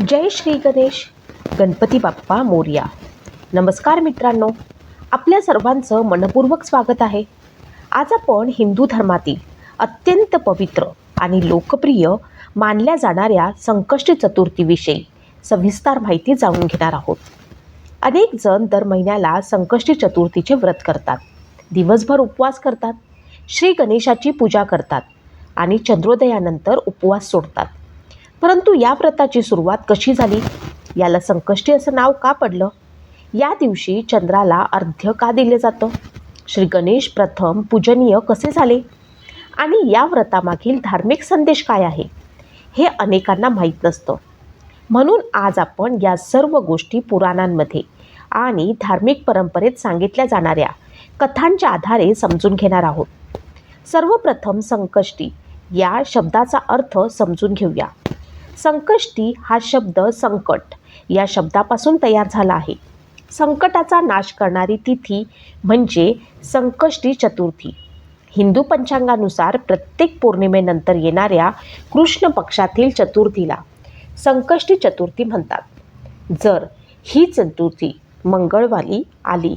जय श्री गणेश. गणपती बाप्पा मोरया. नमस्कार मित्रांनो, आपल्या सर्वांचं मनपूर्वक स्वागत आहे. आज आपण हिंदू धर्मातील अत्यंत पवित्र आणि लोकप्रिय मानल्या जाणाऱ्या संकष्टी चतुर्थीविषयी सविस्तर माहिती जाणून घेणार आहोत. अनेक जण दर महिन्याला संकष्टी चतुर्थीचे व्रत करतात, दिवसभर उपवास करतात, श्री गणेशाची पूजा करतात आणि चंद्रोदयानंतर उपवास सोडतात. परंतु या व्रताची सुरुवात कशी झाली? याला संकष्टी असं नाव का पडलं? या दिवशी चंद्राला अर्घ्य का दिले जातं? श्री गणेश प्रथम पूजनीय कसे झाले? आणि या व्रतामागील धार्मिक संदेश काय आहे हे अनेकांना माहीत नसतं. म्हणून आज आपण या सर्व गोष्टी पुराणांमध्ये आणि धार्मिक परंपरेत सांगितल्या जाणाऱ्या कथांच्या आधारे समजून घेणार आहोत. सर्वप्रथम संकष्टी या शब्दाचा अर्थ समजून घेऊया. संकष्टी हा शब्द संकट या शब्दापासून तयार झाला आहे. संकटाचा नाश करणारी तिथी म्हणजे संकष्टी चतुर्थी. हिंदू पंचांगानुसार प्रत्येक पौर्णिमेनंतर येणाऱ्या कृष्ण पक्षातील चतुर्थीला संकष्टी चतुर्थी म्हणतात. जर ही चतुर्थी मंगळवारी आली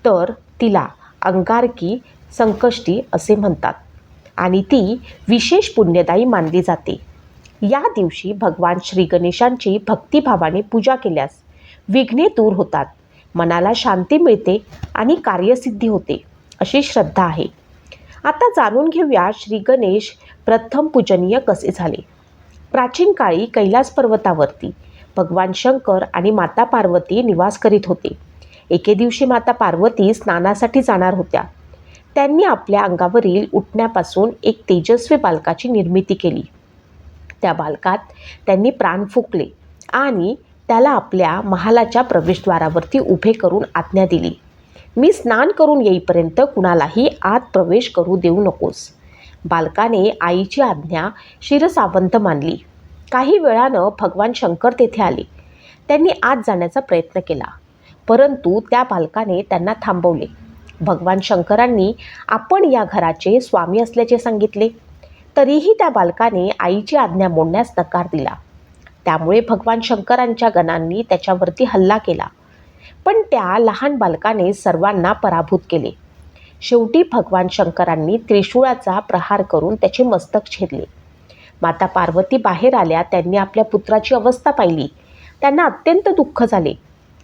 तर तिला अंगारकी संकष्टी असे म्हणतात आणि ती विशेष पुण्यदायी मानली जाते. या दिवशी भगवान श्री गणेशांची भक्तिभावाने पूजा केल्यास विघ्ने दूर होतात, मनाला शांती मिळते आणि कार्यसिद्धी होते अशी श्रद्धा आहे. आता जाणून घेऊया श्री गणेश प्रथम पूजनीय कसे झाले. प्राचीन काळी कैलास पर्वतावरती भगवान शंकर आणि माता पार्वती निवास करीत होते. एके दिवशी माता पार्वती स्नानासाठी जाणार होत्या. त्यांनी आपल्या अंगावरील उठण्यापासून एक तेजस्वी बालकाची निर्मिती केली. त्या बालकात त्यांनी प्राण फुंकले आणि त्याला आपल्या महालाच्या प्रवेशद्वारावरती उभे करून आज्ञा दिली, मी स्नान करून येईपर्यंत कुणालाही आत प्रवेश करू देऊ नकोस. बालकाने आईची आज्ञा शिरसावंत मानली. काही वेळानं भगवान शंकर तेथे आले. त्यांनी आत जाण्याचा प्रयत्न केला, परंतु त्या बालकाने त्यांना थांबवले. भगवान शंकरांनी आपण या घराचे स्वामी असल्याचे सांगितले, तरीही त्या बालकाने आईची आज्ञा मोडण्यास नकार दिला. त्यामुळे भगवान शंकरांच्या गणांनी त्याच्यावरती हल्ला केला, पण त्या लहान बालकाने सर्वांना पराभूत केले. शेवटी भगवान शंकरांनी त्रिशूळाचा प्रहार करून त्याचे मस्तक छेदले. माता पार्वती बाहेर आल्या. त्यांनी आपल्या पुत्राची अवस्था पाहिली. त्यांना अत्यंत दुःख झाले.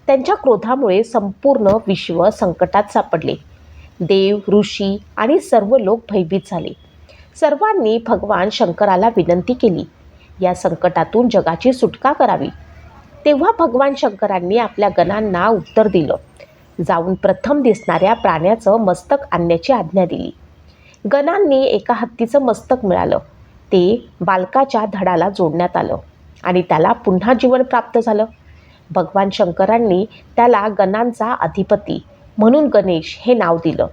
त्यांच्या क्रोधामुळे संपूर्ण विश्व संकटात सापडले. देव, ऋषी आणि सर्व लोक भयभीत झाले. सर्वांनी भगवान शंकराला विनंती केली, या संकटातून जगाची सुटका करावी. तेव्हा भगवान शंकरांनी आपल्या गणांना उत्तर दिलं. जाऊन प्रथम दिसणाऱ्या प्राण्याचं मस्तक आणण्याची आज्ञा दिली. गणांनी एका हत्तीचं मस्तक मिळालं. ते बालकाच्या धडाला जोडण्यात आलं आणि त्याला पुन्हा जीवन प्राप्त झालं. भगवान शंकरांनी त्याला गणांचा अधिपती म्हणून गणेश हे नाव दिलं.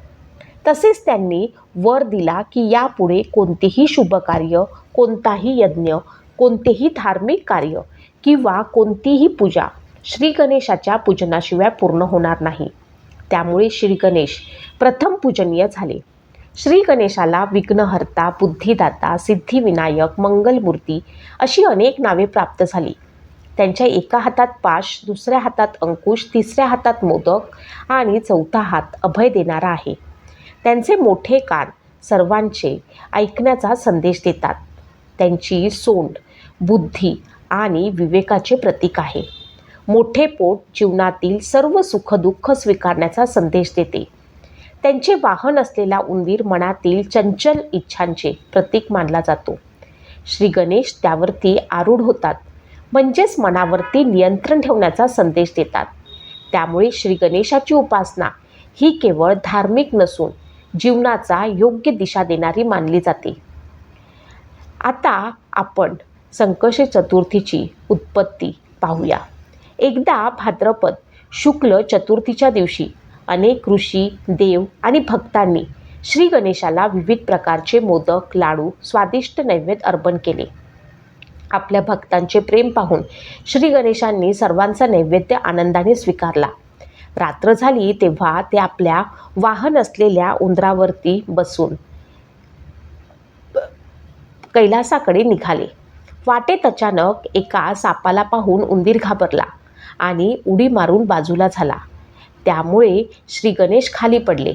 तसेच त्यांनी वर दिला की यापुढे कोणतेही शुभकार्य, कोणताही यज्ञ, कोणतेही धार्मिक कार्य किंवा कोणतीही पूजा श्री गणेशाच्या पूजनाशिवाय पूर्ण होणार नाही. त्यामुळे श्री गणेश प्रथम पूजनीय झाले. श्री गणेशाला विघ्नहर्ता, बुद्धिदाता, सिद्धिविनायक, मंगलमूर्ती अशी अनेक नावे प्राप्त झाली. त्यांच्या एका हातात पाश, दुसऱ्या हातात अंकुश, तिसऱ्या हातात मोदक आणि चौथा हात अभय देणारा आहे. त्यांचे मोठे कान सर्वांचे ऐकण्याचा संदेश देतात. त्यांची सोंड बुद्धी आणि विवेकाचे प्रतीक आहे. मोठे पोट जीवनातील सर्व सुखदुःख स्वीकारण्याचा संदेश देते. त्यांचे वाहन असलेला उंदीर मनातील चंचल इच्छांचे प्रतीक मानला जातो. श्री गणेश त्यावरती आरूढ होतात, म्हणजेच मनावरती नियंत्रण ठेवण्याचा संदेश देतात. त्यामुळे श्री गणेशाची उपासना ही केवळ धार्मिक नसून जीवनाचा योग्य दिशा देणारी मानली जाते. आता आपण संकष्टी चतुर्थीची उत्पत्ती पाहूया. एकदा भाद्रपद शुक्ल चतुर्थीच्या दिवशी अनेक ऋषी, देव आणि भक्तांनी श्री गणेशाला विविध प्रकारचे मोदक, लाडू, स्वादिष्ट नैवेद्य अर्पण केले. आपल्या भक्तांचे प्रेम पाहून श्री गणेशांनी सर्वांचा नैवेद्य आनंदाने स्वीकारला. रात्र झाली तेव्हा ते आपल्या वाहन असलेल्या उंदरावरती बसून कैलासाकडे निघाले. वाटेत अचानक एका सापाला पाहून उंदीर घाबरला आणि उडी मारून बाजूला झाला. त्यामुळे श्री गणेश खाली पडले.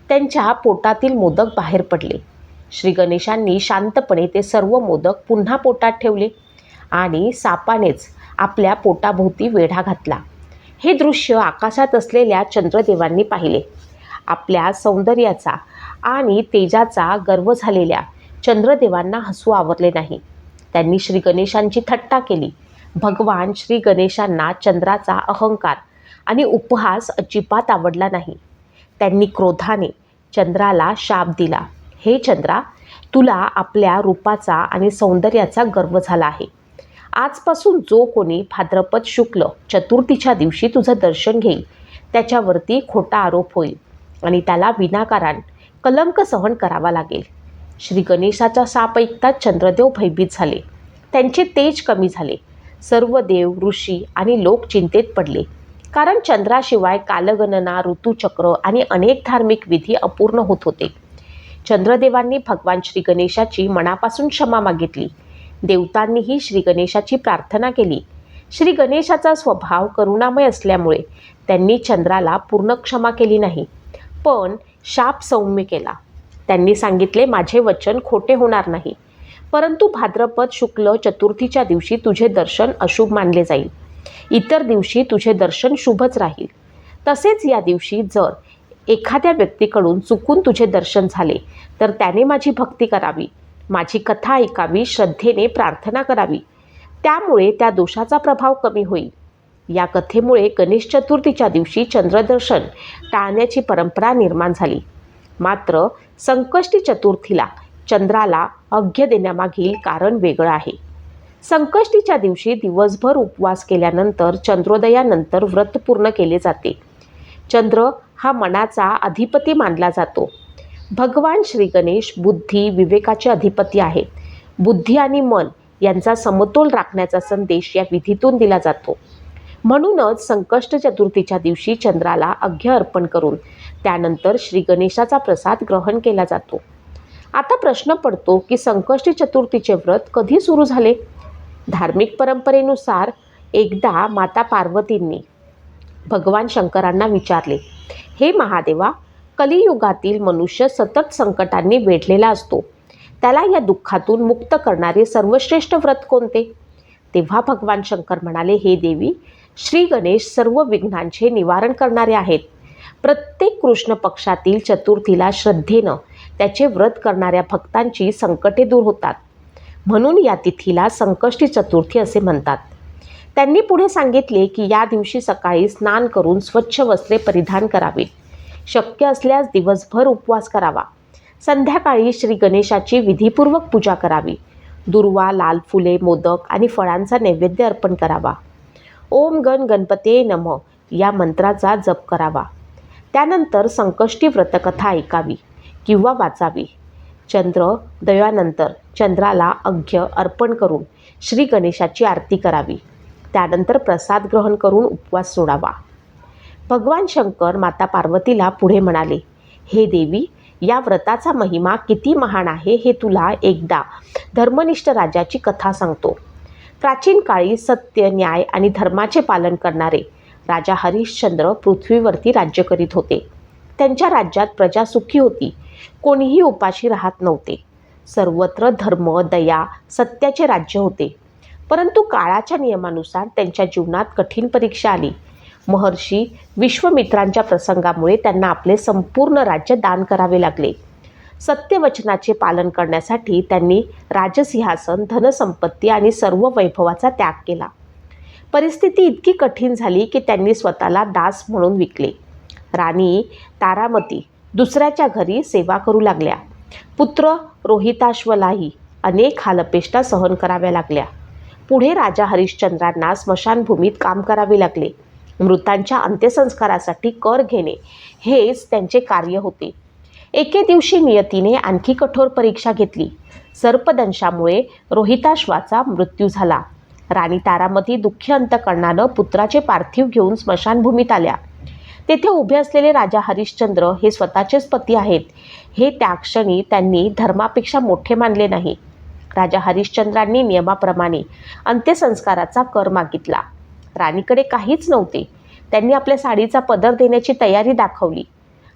त्यांच्या पोटातील मोदक बाहेर पडले. श्री गणेशांनी शांतपणे ते सर्व मोदक पुन्हा पोटात ठेवले आणि सापानेच आपल्या पोटाभोवती वेढा घातला. हे दृश्य आकाशात असलेल्या चंद्रदेवांनी पाहिले. आपल्या सौंदर्याचा आणि तेजाचा गर्व झालेल्या चंद्रदेवांना हसू आवरले नाही. त्यांनी श्री गणेशांची थट्टा केली. भगवान श्री गणेशांना चंद्राचा अहंकार आणि उपहास अजिबात आवडला नाही. त्यांनी क्रोधाने चंद्राला शाप दिला. हे चंद्रा, तुला आपल्या रूपाचा आणि सौंदर्याचा गर्व झाला आहे. आजपासून जो कोणी भाद्रपद शुक्ल चतुर्थीच्या दिवशी तुझं दर्शन घेईल त्याच्यावरती खोटा आरोप होईल आणि त्याला विनाकारण कलंक सहन करावा लागेल. श्री गणेशाचा शाप ऐकताच चंद्रदेव भयभीत झाले. त्यांचे तेज कमी झाले. सर्व देव, ऋषी आणि लोक चिंतेत पडले, कारण चंद्राशिवाय कालगणना, ऋतुचक्र आणि अनेक धार्मिक विधी अपूर्ण होत होते. चंद्रदेवांनी भगवान श्री गणेशाची मनापासून क्षमा मागितली. देवतांनीही श्री गणेशाची प्रार्थना केली. श्री गणेशाचा स्वभाव करुणामय असल्यामुळे त्यांनी चंद्राला पूर्ण क्षमा केली नाही, पण शाप सौम्य केला. त्यांनी सांगितले, माझे वचन खोटे होणार नाही, परंतु भाद्रपद शुक्ल चतुर्थीच्या दिवशी तुझे दर्शन अशुभ मानले जाईल. इतर दिवशी तुझे दर्शन शुभच राहील. तसेच या दिवशी जर एखाद्या व्यक्तीकडून चुकून तुझे दर्शन झाले तर त्याने माझी भक्ती करावी, माझी कथा ऐकावी, श्रद्धेने प्रार्थना करावी. त्यामुळे त्या दोषाचा प्रभाव कमी होईल. या कथेमुळे गणेश चतुर्थीच्या दिवशी चंद्रदर्शन टाळण्याची परंपरा निर्माण झाली. मात्र संकष्टी चतुर्थीला चंद्राला अर्घ्य देण्यामागील कारण वेगळं आहे. संकष्टीच्या दिवशी दिवसभर उपवास केल्यानंतर चंद्रोदयानंतर व्रत पूर्ण केले जाते. चंद्र हा मनाचा अधिपती मानला जातो. भगवान श्री गणेश बुद्धी, विवेकाचे अधिपती आहेत. बुद्धी आणि मन यांचा समतोल राखण्याचा संदेश या विधीतून दिला जातो. म्हणूनच संकष्ट चतुर्थीच्या दिवशी चंद्राला अर्घ्य अर्पण करून त्यानंतर श्री गणेशाचा प्रसाद ग्रहण केला जातो. आता प्रश्न पडतो की संकष्टी चतुर्थीचे व्रत कधी सुरू झाले? धार्मिक परंपरेनुसार एकदा माता पार्वतींनी भगवान शंकरांना विचारले, हे महादेवा, कलियुगातील मनुष्य सतत संकटांनी वेढलेला असतो. त्याला या दुःखातून मुक्त करणारे सर्वश्रेष्ठ व्रत कोणते? तेव्हा भगवान शंकर म्हणाले, हे देवी, श्री गणेश सर्व विघ्नांचे निवारण करणारे आहेत. प्रत्येक कृष्ण पक्षातील चतुर्थीला श्रद्धेनं त्याचे व्रत करणाऱ्या भक्तांची संकटे दूर होतात. म्हणून या तिथीला संकष्टी चतुर्थी असे म्हणतात. त्यांनी पुढे सांगितले की या दिवशी सकाळी स्नान करून स्वच्छ वस्त्रे परिधान करावीत. शक्य असल्यास दिवसभर उपवास करावा. संध्याकाळी श्री गणेशाची विधीपूर्वक पूजा करावी. दुर्वा, लाल फुले, मोदक आणि फळांचा नैवेद्य अर्पण करावा. ओम गण गणपते नमः या मंत्राचा जप करावा. त्यानंतर संकष्टी व्रतकथा ऐकावी किंवा वाचावी. चंद्रोदयानंतर चंद्राला अर्घ्य अर्पण करून श्री गणेशाची आरती करावी. त्यानंतर प्रसाद ग्रहण करून उपवास सोडावा. भगवान शंकर माता पार्वतीला पुढे म्हणाले, हे देवी, या व्रताचा महिमा किती महान आहे हे तुला एकदा धर्मनिष्ठ राजाची कथा सांगतो. प्राचीन काळी सत्य, न्याय आणि धर्माचे पालन करणारे राजा हरिश्चंद्र पृथ्वीवरती राज्य करीत होते. त्यांच्या राज्यात प्रजा सुखी होती. कोणीही उपाशी राहत नव्हते. सर्वत्र धर्म, दया, सत्याचे राज्य होते. परंतु काळाच्या नियमानुसार त्यांच्या जीवनात कठीण परीक्षा आली. महर्षी विश्वामित्रांच्या प्रसंगामुळे त्यांना आपले संपूर्ण राज्य दान करावे लागले. सत्यवचनाचे पालन करण्यासाठी त्यांनी राजसिंहासन, धनसंपत्ती आणि सर्व वैभवाचा त्याग केला. परिस्थिती इतकी कठीण झाली की त्यांनी स्वतःला दास म्हणून विकले. राणी तारामती दुसऱ्याच्या घरी सेवा करू लागल्या. पुत्र रोहिताश्वलाही अनेक हालअपेष्टा सहन कराव्या लागल्या. पुढे राजा हरिश्चंद्रांना स्मशानभूमीत काम करावे लागले. मृतांच्या अंत्यसंस्कारासाठी कर घेणे हेच त्यांचे कार्य होते. एके दिवशी नियतीने आणखी कठोर परीक्षा घेतली. सर्पदंशामुळे रोहिताश्वाचा मृत्यू झाला. राणी तारामती दुःखी अंतकरणानं पुत्राचे पार्थिव घेऊन स्मशानभूमीत आल्या. तेथे उभे असलेले राजा हरिश्चंद्र हे स्वतःचेच पती आहेत हे त्या क्षणी त्यांनी धर्मापेक्षा मोठे मानले नाही राजा हरिश्चंद्रांनी नियमाप्रमाणे अंत्यसंस्काराचा कर मागितला. राणीकडे काहीच नव्हते. त्यांनी आपल्या साडीचा पदर देण्याची तयारी दाखवली.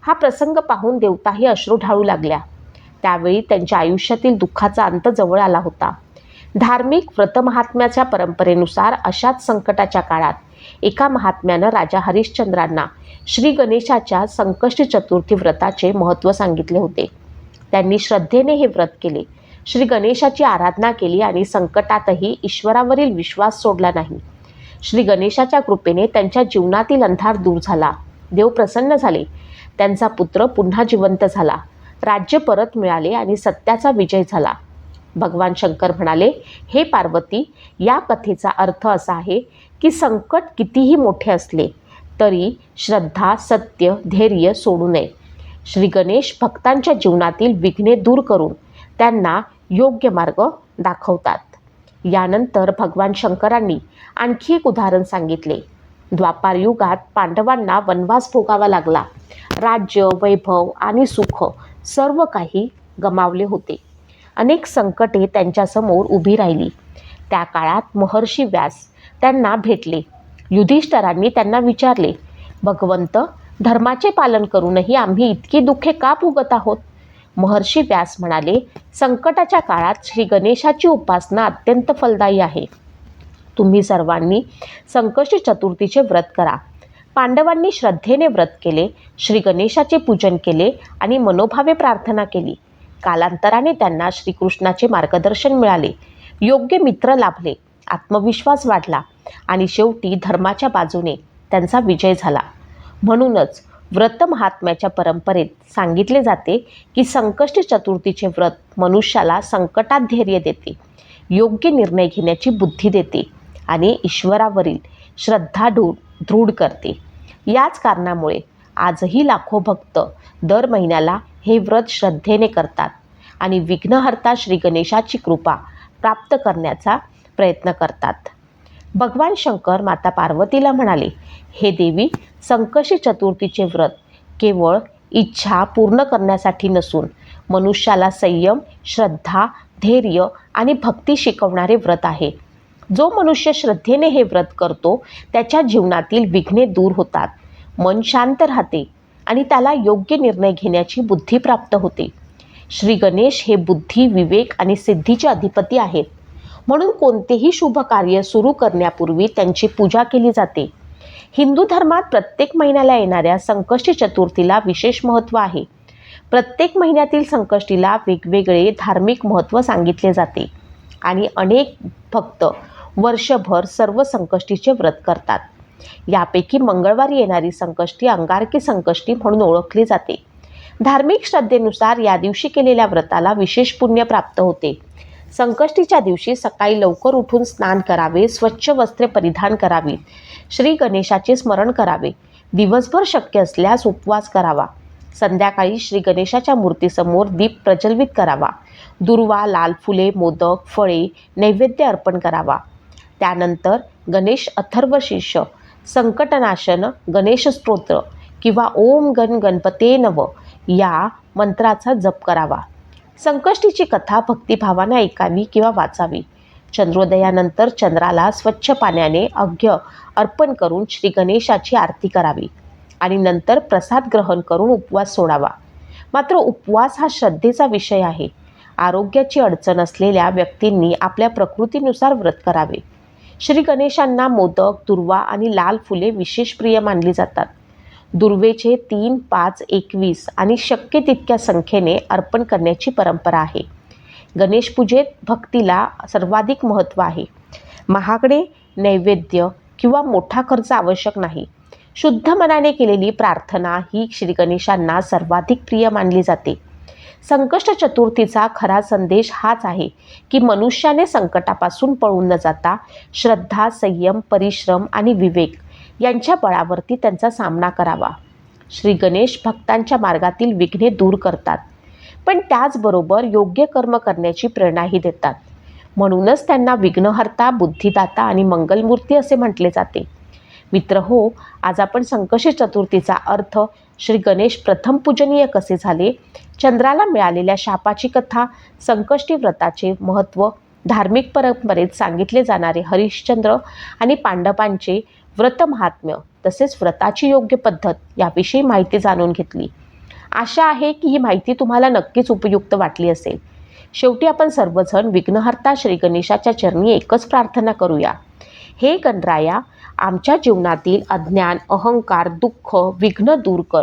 हा प्रसंग पाहून देवताही अश्रू ढाळू लागल्या. त्यावेळी त्यांच्या आयुष्यातील दुःखाचा अंत जवळ आला होता. धार्मिक व्रतमहात्म्याच्या परंपरेनुसार अशाच संकटाच्या काळात एका महात्म्यानं राजा हरिश्चंद्रांना श्री गणेशाच्या संकष्टी चतुर्थी व्रताचे महत्त्व सांगितले होते. त्यांनी श्रद्धेने हे व्रत केले, श्री गणेशाची आराधना केली आणि संकटातही ईश्वरावरील विश्वास सोडला नाही. श्री गणेशाच्या कृपेने त्यांच्या जीवनातील अंधार दूर झाला. देव प्रसन्न झाले. त्यांचा पुत्र पुन्हा जिवंत झाला. राज्य परत मिळाले आणि सत्याचा विजय झाला. भगवान शंकर म्हणाले, हे पार्वती, या कथेचा अर्थ असा आहे की संकट कितीही मोठे असले तरी श्रद्धा, सत्य, धैर्य सोडू नये. श्री गणेश भक्तांच्या जीवनातील विघ्ने दूर करून त्यांना योग्य मार्ग दाखवतात. यानंतर भगवान शंकरांनी आणखी एक उदाहरण सांगितले. द्वापार युगात पांडवांना वनवास भोगावा लागला. राज्य, वैभव आणि सुख सर्व काही गमावले होते. अनेक संकटे त्यांच्यासमोर उभी राहिली. त्या काळात महर्षी व्यास त्यांना भेटले. युधिष्ठिरांनी त्यांना विचारले, भगवंत, धर्माचे पालन करूनही आम्ही इतकी दुःखे का भोगत आहोत? महर्षी व्यास म्हणाले, संकटाच्या काळात श्री गणेशाची उपासना अत्यंत फलदायी आहे. तुम्ही सर्वांनी संकष्टी चतुर्थीचे व्रत करा. पांडवांनी श्रद्धेने व्रत केले, श्री गणेशाचे पूजन केले आणि मनोभावे प्रार्थना केली. कालांतराने त्यांना श्रीकृष्णाचे मार्गदर्शन मिळाले, योग्य मित्र लाभले, आत्मविश्वास वाढला आणि शेवटी धर्माच्या बाजूने त्यांचा विजय झाला. म्हणूनच व्रत महात्म्याच्या परंपरेत सांगितले जाते की संकष्टी चतुर्थीचे व्रत मनुष्याला संकटात धैर्य देते, योग्य निर्णय घेण्याची बुद्धी देते आणि ईश्वरावरील श्रद्धा दृढ करते. याच कारणामुळे आजही लाखो भक्त दर महिन्याला हे व्रत श्रद्धेने करतात आणि विघ्नहर्ता श्री गणेशाची कृपा प्राप्त करण्याचा प्रयत्न करतात. भगवान शंकर माता पार्वतीला म्हणाले, हे देवी, संकष्टी चतुर्थीचे व्रत केवळ इच्छा पूर्ण करण्यासाठी नसून मनुष्याला संयम, श्रद्धा, धैर्य आणि भक्ती शिकवणारे व्रत आहे. जो मनुष्य श्रद्धेने हे व्रत करतो त्याच्या जीवनातील विघ्ने दूर होतात, मन शांत राहते आणि त्याला योग्य निर्णय घेण्याची बुद्धी प्राप्त होते. श्री गणेश हे बुद्धी, विवेक आणि सिद्धीचे अधिपती आहेत. म्हणून कोणतेही शुभ कार्य सुरू करण्यापूर्वी त्यांची पूजा केली जाते. हिंदू धर्मात प्रत्येक महिन्याला येणाऱ्या संकष्टी चतुर्थीला विशेष महत्त्व आहे. प्रत्येक महिन्यातील संकष्टीला वेगवेगळे धार्मिक महत्त्व सांगितले जाते आणि अनेक भक्त वर्षभर सर्व संकष्टीचे व्रत करतात. यापैकी मंगळवारी येणारी संकष्टी अंगारकी संकष्टी म्हणून ओळखली जाते. धार्मिक श्रद्धेनुसार या दिवशी केलेल्या व्रताला विशेष पुण्य प्राप्त होते. संकष्टीच्या दिवशी सकाळी लवकर उठून स्नान करावे, स्वच्छ वस्त्रे परिधान करावीत, श्री गणेशाचे स्मरण करावे, दिवसभर शक्य असल्यास उपवास करावा, संध्याकाळी श्री गणेशाच्या मूर्तीसमोर दीप प्रज्वलित करावा, दुर्वा, लाल फुले, मोदक, फळे नैवेद्य अर्पण करावा. त्यानंतर गणेश अथर्वशीर्ष, संकटनाशन गणेश स्तोत्र किंवा ओम गण गणपते नम या मंत्राचा जप करावा. संकष्टीची कथा भक्तिभावाने ऐकावी किंवा वाचावी. चंद्रोदयानंतर चंद्राला स्वच्छ पाण्याने अर्घ्य अर्पण करून श्री गणेशाची आरती करावी आणि नंतर प्रसाद ग्रहण करून उपवास सोडावा. मात्र उपवास हा श्रद्धेचा विषय आहे. आरोग्याची अडचण असलेल्या व्यक्तींनी आपल्या प्रकृतीनुसार व्रत करावे. श्री गणेशांना मोदक, दुर्वा आणि लाल फुले विशेष प्रिय मानली जातात. दुर्वेचे 3, 5, 21 आणि शक्य तितक्या संख्येने अर्पण करण्याची परंपरा आहे. गणेश पूजेत भक्तीला सर्वाधिक महत्त्व आहे. महागडे नैवेद्य किंवा मोठा खर्च आवश्यक नाही. शुद्ध मनाने केलेली प्रार्थना ही श्री गणेशांना सर्वाधिक प्रिय मानली जाते. संकष्ट चतुर्थीचा खरा संदेश हाच आहे की मनुष्याने संकटापासून पळून न जाता श्रद्धा, संयम, परिश्रम आणि विवेक यांच्या बळावरती त्यांचा सामना करावा. श्री गणेश भक्तांच्या मार्गातील विघ्ने दूर करतात, पण त्याचबरोबर योग्य कर्म करण्याची प्रेरणाही देतात. म्हणूनच त्यांना विघ्नहर्ता, बुद्धिदाता आणि मंगलमूर्ती असे म्हटले जाते. मित्र हो, आज आपण संकष्टी चतुर्थीचा अर्थ, श्री गणेश प्रथम पूजनीय कसे झाले, चंद्राला मिळालेल्या शापाची कथा, संकष्टी व्रताचे महत्त्व, धार्मिक परंपरेत सांगितले जाणारे हरिश्चंद्र आणि पांडवांचे व्रत महात्म्य, तसेच व्रताची योग्य पद्धत याविषयी माहिती जाणून घेतली. आशा आहे की ही माहिती तुम्हाला नक्कीच उपयुक्त वाटली असेल. शेवटी आपण सर्वजण विघ्नहर्ता श्री गणेशाच्या चरणी एकच प्रार्थना करूया. हे गणराया, आमच्या जीवनातील अज्ञान, अहंकार, दुःख, विघ्न दूर कर.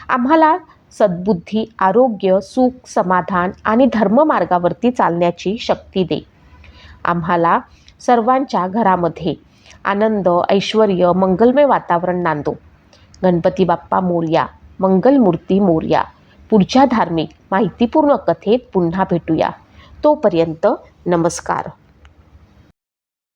आम्हाला सद्बुद्धी, आरोग्य, सुख, समाधान आणि धर्ममार्गावरती चालण्याची शक्ती दे. आम्हाला सर्वांच्या घरामध्ये आनंद, ऐश्वर्य, मंगलमय वातावरण नांदो. गणपती बाप्पा मोरया, मंगलमूर्ती मोरया. पुढच्या धार्मिक माहितीपूर्ण कथेत पुन्हा भेटूया. तोपर्यंत नमस्कार.